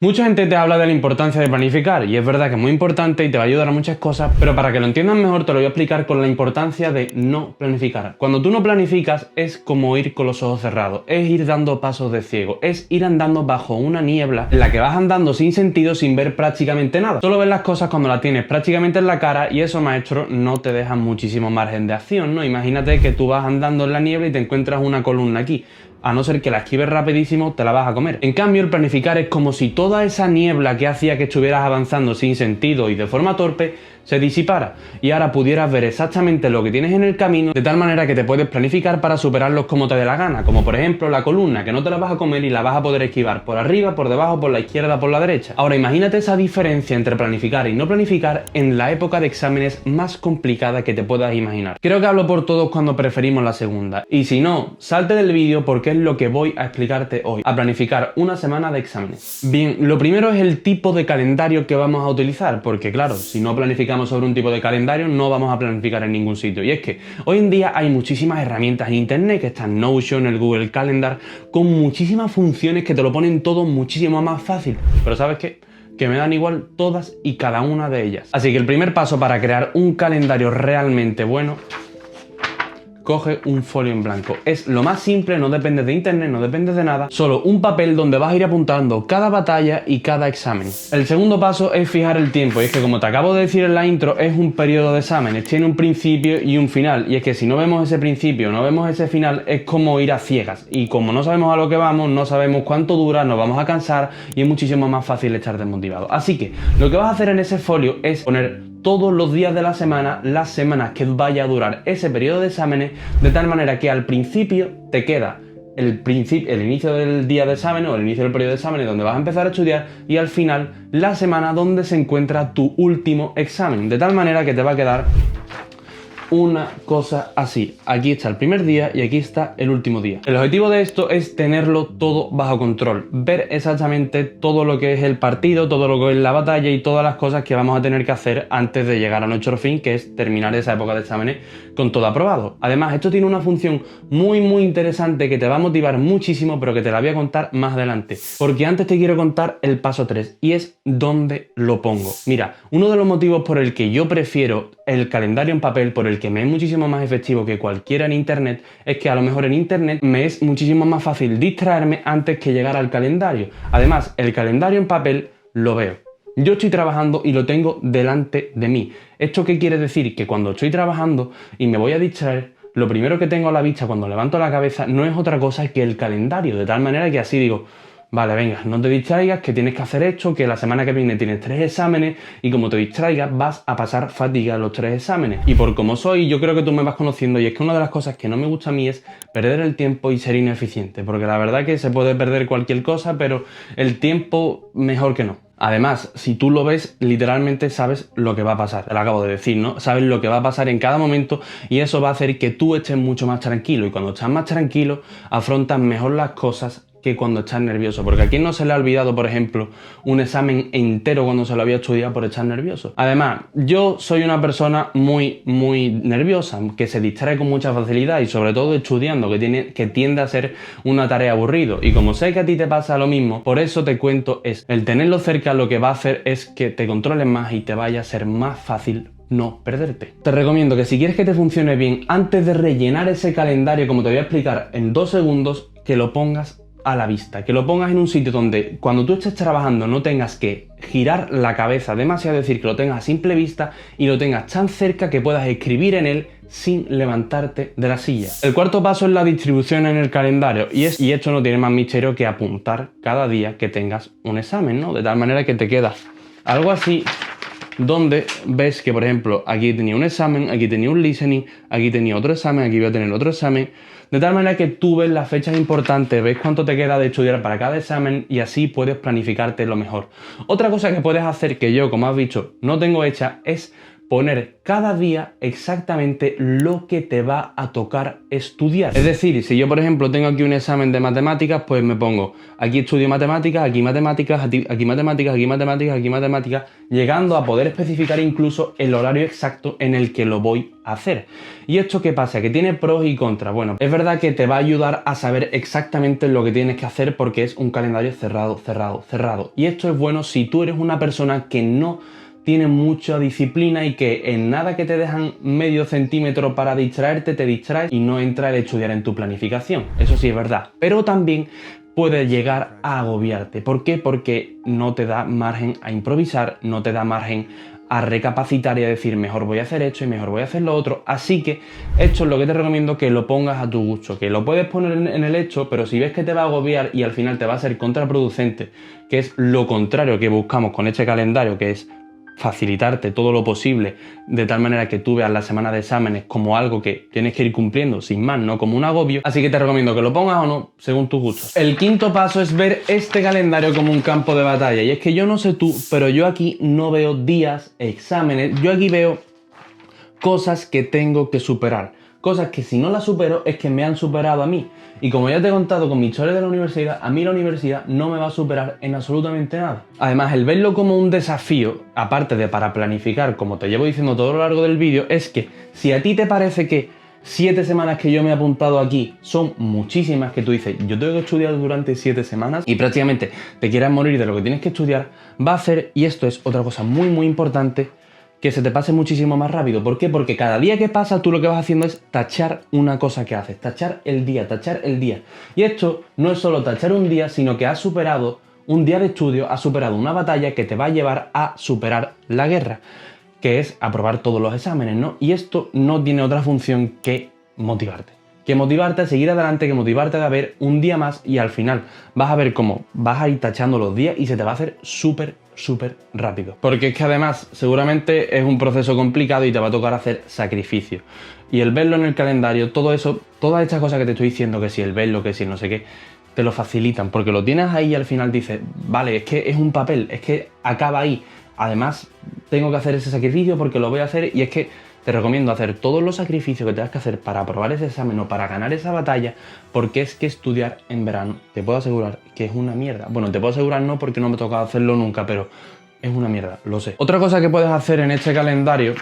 Mucha gente te habla de la importancia de planificar y es verdad que es muy importante y te va a ayudar a muchas cosas, pero para que lo entiendas mejor te lo voy a explicar con la importancia de no planificar. Cuando tú no planificas es como ir con los ojos cerrados, es ir dando pasos de ciego, es ir andando bajo una niebla en la que vas andando sin sentido, sin ver prácticamente nada. Solo ves las cosas cuando las tienes prácticamente en la cara y eso, maestro, no te deja muchísimo margen de acción, ¿no? Imagínate que tú vas andando en la niebla y te encuentras una columna aquí. A no ser que la esquives rapidísimo, te la vas a comer. En cambio, el planificar es como si toda esa niebla que hacía que estuvieras avanzando sin sentido y de forma torpe se disipara y ahora pudieras ver exactamente lo que tienes en el camino de tal manera que te puedes planificar para superarlos como te dé la gana, como por ejemplo la columna, que no te la vas a comer y la vas a poder esquivar por arriba, por debajo, por la izquierda, por la derecha. Ahora imagínate esa diferencia entre planificar y no planificar en la época de exámenes más complicada que te puedas imaginar. Creo que hablo por todos cuando preferimos la segunda, y si no, salte del vídeo porque es lo que voy a explicarte hoy, a planificar una semana de exámenes. Bien, lo primero es el tipo de calendario que vamos a utilizar, porque claro, si no planificamos sobre un tipo de calendario no vamos a planificar en ningún sitio. Y es que hoy en día hay muchísimas herramientas en internet, que están Notion, el Google Calendar, con muchísimas funciones que te lo ponen todo muchísimo más fácil. Pero ¿sabes qué? Que me dan igual todas y cada una de ellas. Así que el primer paso para crear un calendario realmente bueno: coge un folio en blanco. Es lo más simple, no depende de internet, no depende de nada, solo un papel donde vas a ir apuntando cada batalla y cada examen. El segundo paso es fijar el tiempo, y es que, como te acabo de decir en la intro, es un periodo de exámenes, tiene un principio y un final, y es que si no vemos ese principio, no vemos ese final, es como ir a ciegas, y como no sabemos a lo que vamos, no sabemos cuánto dura, nos vamos a cansar y es muchísimo más fácil estar desmotivado. Así que lo que vas a hacer en ese folio es poner todos los días de la semana, las semanas que vaya a durar ese periodo de exámenes, de tal manera que al principio te queda el inicio del día de examen o el inicio del periodo de exámenes donde vas a empezar a estudiar, y al final la semana donde se encuentra tu último examen, de tal manera que te va a quedar una cosa así. Aquí está el primer día y aquí está el último día. El objetivo de esto es tenerlo todo bajo control, ver exactamente todo lo que es el partido, todo lo que es la batalla y todas las cosas que vamos a tener que hacer antes de llegar a nuestro fin, que es terminar esa época de exámenes con todo aprobado. Además, esto tiene una función muy interesante que te va a motivar muchísimo, pero que te la voy a contar más adelante, porque antes te quiero contar el paso 3, y es dónde lo pongo. Mira, uno de los motivos por el que yo prefiero el calendario en papel, por el que me es muchísimo más efectivo que cualquiera en internet, es que a lo mejor en internet me es muchísimo más fácil distraerme antes que llegar al calendario. Además, el calendario en papel lo veo. Yo estoy trabajando y lo tengo delante de mí. ¿Esto qué quiere decir? Que cuando estoy trabajando y me voy a distraer, lo primero que tengo a la vista cuando levanto la cabeza no es otra cosa que el calendario, de tal manera que así digo: vale, venga, no te distraigas, que tienes que hacer esto, que la semana que viene tienes 3 exámenes, y como te distraigas vas a pasar fatiga en los 3 exámenes. Y por como soy, yo creo que tú me vas conociendo, y es que una de las cosas que no me gusta a mí es perder el tiempo y ser ineficiente, porque la verdad que se puede perder cualquier cosa, pero el tiempo mejor que no. Además, si tú lo ves, literalmente sabes lo que va a pasar. Te lo acabo de decir, ¿no? Sabes lo que va a pasar en cada momento, y eso va a hacer que tú estés mucho más tranquilo, y cuando estás más tranquilo afrontas mejor las cosas que cuando estás nervioso, porque a quién no se le ha olvidado, por ejemplo, un examen entero cuando se lo había estudiado por estar nervioso. Además, yo soy una persona muy nerviosa, que se distrae con mucha facilidad, y sobre todo estudiando, que tiende a ser una tarea aburrido, y como sé que a ti te pasa lo mismo, por eso te cuento esto. El tenerlo cerca lo que va a hacer es que te controles más y te vaya a ser más fácil no perderte. Te recomiendo que si quieres que te funcione bien, antes de rellenar ese calendario, como te voy a explicar en 2 segundos, que lo pongas a la vista, que lo pongas en un sitio donde cuando tú estés trabajando no tengas que girar la cabeza demasiado, es decir, que lo tengas a simple vista y lo tengas tan cerca que puedas escribir en él sin levantarte de la silla. El cuarto paso es la distribución en el calendario, y esto no tiene más misterio que apuntar cada día que tengas un examen, ¿no? De tal manera que te queda algo así, donde ves que, por ejemplo, aquí tenía un examen, aquí tenía un listening, aquí tenía otro examen, aquí voy a tener otro examen, de tal manera que tú ves las fechas importantes, ves cuánto te queda de estudiar para cada examen, y así puedes planificarte lo mejor. Otra cosa que puedes hacer, que yo, como has visto, no tengo hecha, es poner cada día exactamente lo que te va a tocar estudiar. Es decir, si yo por ejemplo tengo aquí un examen de matemáticas, pues me pongo aquí estudio matemáticas, aquí matemáticas, aquí matemáticas, aquí matemáticas, aquí matemáticas, llegando a poder especificar incluso el horario exacto en el que lo voy a hacer. ¿Y esto qué pasa? Que tiene pros y contras. Bueno, es verdad que te va a ayudar a saber exactamente lo que tienes que hacer porque es un calendario cerrado, cerrado, cerrado. Y esto es bueno si tú eres una persona que no tiene mucha disciplina y que en nada que te dejan medio centímetro para distraerte, te distraes y no entra el estudiar en tu planificación. Eso sí es verdad. Pero también puede llegar a agobiarte. ¿Por qué? Porque no te da margen a improvisar, no te da margen a recapacitar y a decir mejor voy a hacer esto y mejor voy a hacer lo otro. Así que esto es lo que te recomiendo, que lo pongas a tu gusto, que lo puedes poner en el hecho, pero si ves que te va a agobiar y al final te va a ser contraproducente, que es lo contrario que buscamos con este calendario, que es facilitarte todo lo posible de tal manera que tú veas la semana de exámenes como algo que tienes que ir cumpliendo sin más, no como un agobio. Así que te recomiendo que lo pongas o no según tus gustos. El quinto paso es ver este calendario como un campo de batalla, y es que yo no sé tú, pero yo aquí no veo días, exámenes, yo aquí veo cosas que tengo que superar, cosas que si no las supero es que me han superado a mí. Y como ya te he contado con mi historia de la universidad, a mí la universidad no me va a superar en absolutamente nada. Además, el verlo como un desafío, aparte de para planificar, como te llevo diciendo todo lo largo del vídeo, es que si a ti te parece que 7 semanas que yo me he apuntado aquí son muchísimas, que tú dices, yo tengo que estudiar durante 7 semanas y prácticamente te quieras morir de lo que tienes que estudiar, va a hacer, y esto es otra cosa muy muy importante, que se te pase muchísimo más rápido. ¿Por qué? Porque cada día que pasa tú lo que vas haciendo es tachar una cosa que haces, tachar el día, tachar el día. Y esto no es solo tachar un día, sino que has superado un día de estudio, has superado una batalla que te va a llevar a superar la guerra, que es aprobar todos los exámenes, ¿no? Y esto no tiene otra función que motivarte. Que motivarte a seguir adelante, que motivarte a ver un día más, y al final vas a ver cómo vas a ir tachando los días y se te va a hacer súper rápido. Porque es que además seguramente es un proceso complicado y te va a tocar hacer sacrificio. Y el verlo en el calendario, todo eso, todas estas cosas que te estoy diciendo, que si el verlo, que si el no sé qué, te lo facilitan porque lo tienes ahí y al final dices, vale, es que es un papel, es que acaba ahí. Además, tengo que hacer ese sacrificio porque lo voy a hacer, y es que te recomiendo hacer todos los sacrificios que tengas que hacer para aprobar ese examen o para ganar esa batalla, porque es que estudiar en verano, te puedo asegurar que es una mierda. Bueno, te puedo asegurar no, porque no me ha tocado hacerlo nunca, pero es una mierda, lo sé. Otra cosa que puedes hacer en este calendario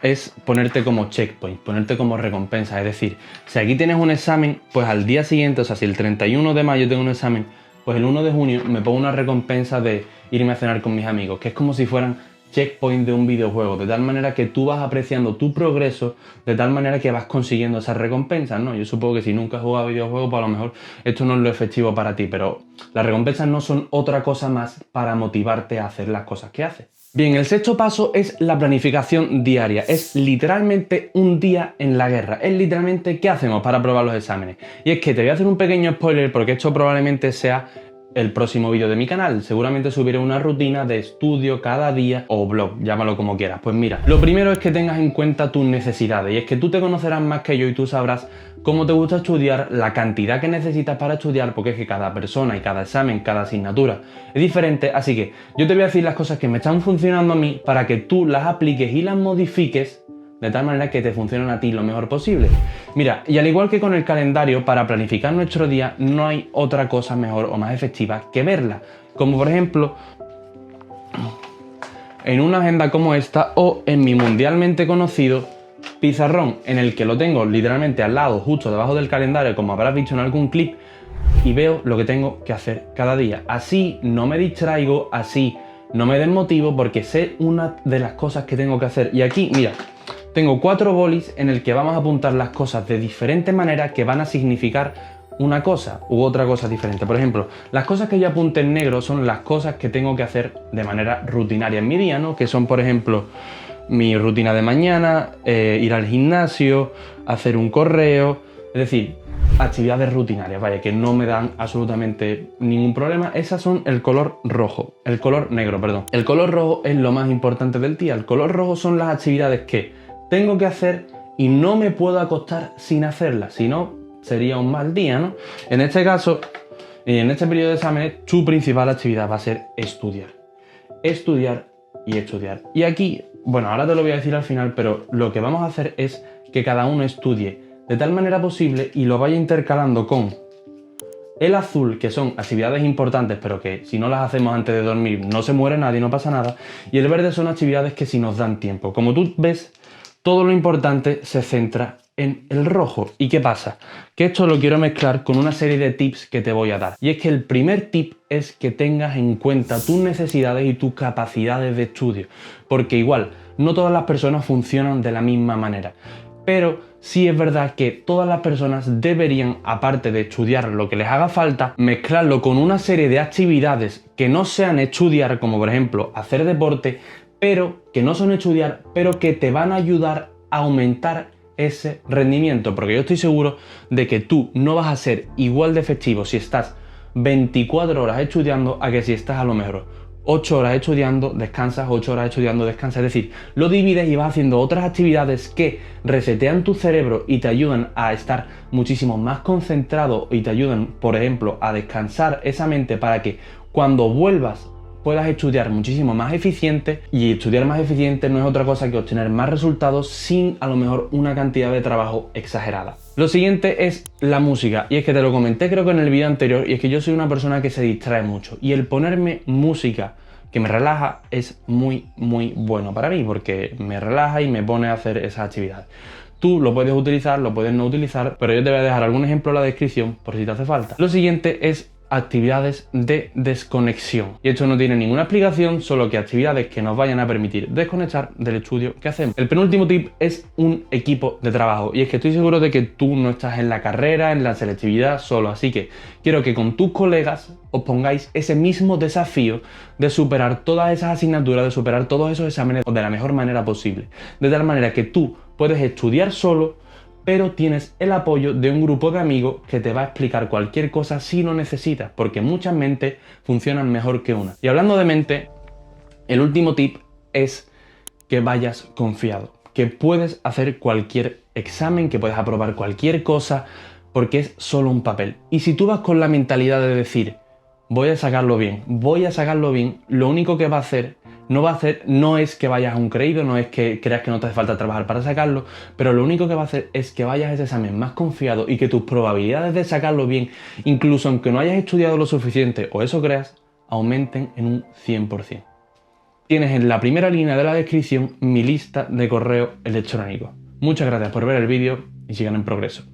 es ponerte como checkpoint, ponerte como recompensa. Es decir, si aquí tienes un examen, pues al día siguiente, o sea, si el 31 de mayo tengo un examen, pues el 1 de junio me pongo una recompensa de irme a cenar con mis amigos, que es como si fueran checkpoint de un videojuego, de tal manera que tú vas apreciando tu progreso, de tal manera que vas consiguiendo esas recompensas, ¿no? Yo supongo que si nunca has jugado a videojuegos, pues a lo mejor esto no es lo efectivo para ti, pero las recompensas no son otra cosa más para motivarte a hacer las cosas que haces. Bien, el sexto paso es la planificación diaria. Es literalmente un día en la guerra. Es literalmente qué hacemos para aprobar los exámenes. Y es que te voy a hacer un pequeño spoiler porque esto probablemente sea el próximo vídeo de mi canal. Seguramente subiré una rutina de estudio cada día o blog, llámalo como quieras. Pues mira, lo primero es que tengas en cuenta tus necesidades, y es que tú te conocerás más que yo y tú sabrás cómo te gusta estudiar, la cantidad que necesitas para estudiar, porque es que cada persona y cada examen, cada asignatura es diferente. Así que yo te voy a decir las cosas que me están funcionando a mí para que tú las apliques y las modifiques de tal manera que te funcionen a ti lo mejor posible. Mira, y al igual que con el calendario, para planificar nuestro día no hay otra cosa mejor o más efectiva que verla. Como por ejemplo, en una agenda como esta o en mi mundialmente conocido pizarrón, en el que lo tengo literalmente al lado, justo debajo del calendario, como habrás visto en algún clip, y veo lo que tengo que hacer cada día. Así no me distraigo, así no me desmotivo, porque sé una de las cosas que tengo que hacer. Y aquí, mira, tengo 4 bolis en el que vamos a apuntar las cosas de diferentes maneras que van a significar una cosa u otra cosa diferente. Por ejemplo, las cosas que yo apunte en negro son las cosas que tengo que hacer de manera rutinaria en mi día, ¿no? Que son, por ejemplo, mi rutina de mañana, ir al gimnasio, hacer un correo, es decir, actividades rutinarias, vaya, que no me dan absolutamente ningún problema. Esas son el color rojo, el color negro, perdón. El color rojo es lo más importante del día. El color rojo son las actividades que tengo que hacer y no me puedo acostar sin hacerlas, si no sería un mal día, ¿no? En este caso, en este periodo de exámenes, tu principal actividad va a ser estudiar. Estudiar y estudiar. Y aquí Bueno, ahora te lo voy a decir al final, pero lo que vamos a hacer es que cada uno estudie de tal manera posible y lo vaya intercalando con el azul, que son actividades importantes, pero que si no las hacemos antes de dormir no se muere nadie, no pasa nada. Y el verde son actividades que sí nos dan tiempo. Como tú ves, todo lo importante se centra en el rojo. ¿Y qué pasa? Que esto lo quiero mezclar con una serie de tips que te voy a dar. Y es que el primer tip es que tengas en cuenta tus necesidades y tus capacidades de estudio. Porque igual, no todas las personas funcionan de la misma manera. Pero sí es verdad que todas las personas deberían, aparte de estudiar lo que les haga falta, mezclarlo con una serie de actividades que no sean estudiar, como por ejemplo hacer deporte, pero que no son estudiar, pero que te van a ayudar a aumentar ese rendimiento. Porque yo estoy seguro de que tú no vas a ser igual de efectivo si estás 24 horas estudiando a que si estás a lo mejor 8 horas estudiando, descansas, 8 horas estudiando, descansas. Es decir, lo divides y vas haciendo otras actividades que resetean tu cerebro y te ayudan a estar muchísimo más concentrado y te ayudan, por ejemplo, a descansar esa mente para que cuando vuelvas puedas estudiar muchísimo más eficiente, y estudiar más eficiente no es otra cosa que obtener más resultados sin a lo mejor una cantidad de trabajo exagerada. Lo siguiente es la música, y es que te lo comenté creo que en el vídeo anterior, y es que yo soy una persona que se distrae mucho y el ponerme música que me relaja es muy bueno para mí, porque me relaja y me pone a hacer esas actividades. Tú lo puedes utilizar, lo puedes no utilizar, pero yo te voy a dejar algún ejemplo en la descripción por si te hace falta. Lo siguiente es actividades de desconexión. Y esto no tiene ninguna explicación, solo que actividades que nos vayan a permitir desconectar del estudio que hacemos. El penúltimo tip es un equipo de trabajo. Y es que estoy seguro de que tú no estás en la carrera, en la selectividad solo. Así que quiero que con tus colegas os pongáis ese mismo desafío de superar todas esas asignaturas, de superar todos esos exámenes de la mejor manera posible. De tal manera que tú puedes estudiar solo, pero tienes el apoyo de un grupo de amigos que te va a explicar cualquier cosa si lo necesitas, porque muchas mentes funcionan mejor que una. Y hablando de mente, el último tip es que vayas confiado, que puedes hacer cualquier examen, que puedes aprobar cualquier cosa, porque es solo un papel. Y si tú vas con la mentalidad de decir, voy a sacarlo bien, lo único que va a hacer no es que vayas a un creído, no es que creas que no te hace falta trabajar para sacarlo, pero lo único que va a hacer es que vayas a ese examen más confiado y que tus probabilidades de sacarlo bien, incluso aunque no hayas estudiado lo suficiente o eso creas, aumenten en un 100%. Tienes en la primera línea de la descripción mi lista de correo electrónico. Muchas gracias por ver el vídeo y sigan en progreso.